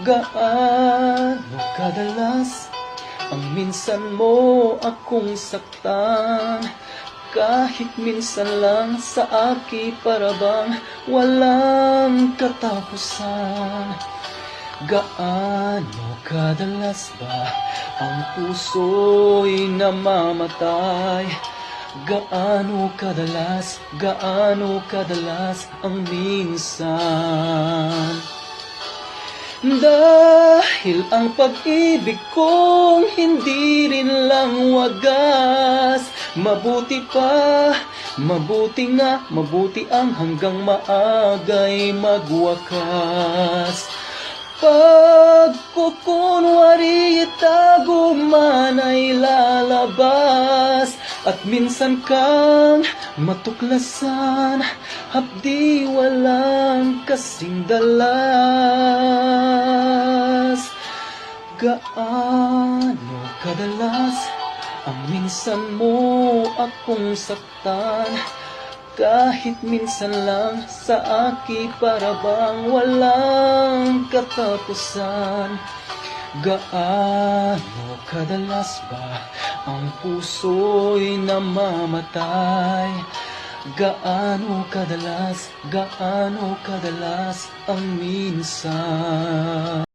Gaano kadalas ang minsan mo akong saktan? Kahit minsan lang sa aki para bang walang katapusan. Gaano kadalas ba ang puso'y namamatay? Gaano kadalas ang minsan? Dahil ang pag-ibig kong hindi rin lang wagas. Mabuti ang hanggang maagay magwakas. Pagkukunwari itago man ay lalabas, at minsan kang matuklasan, hapdi walang kasing dalas. Gaano kadalas ang minsan mo akong saktan? Kahit minsan lang sa aki para bang walang katapusan. Gaano kadalas ba ang puso'y namamatay? Gaano kadalas ang minsan?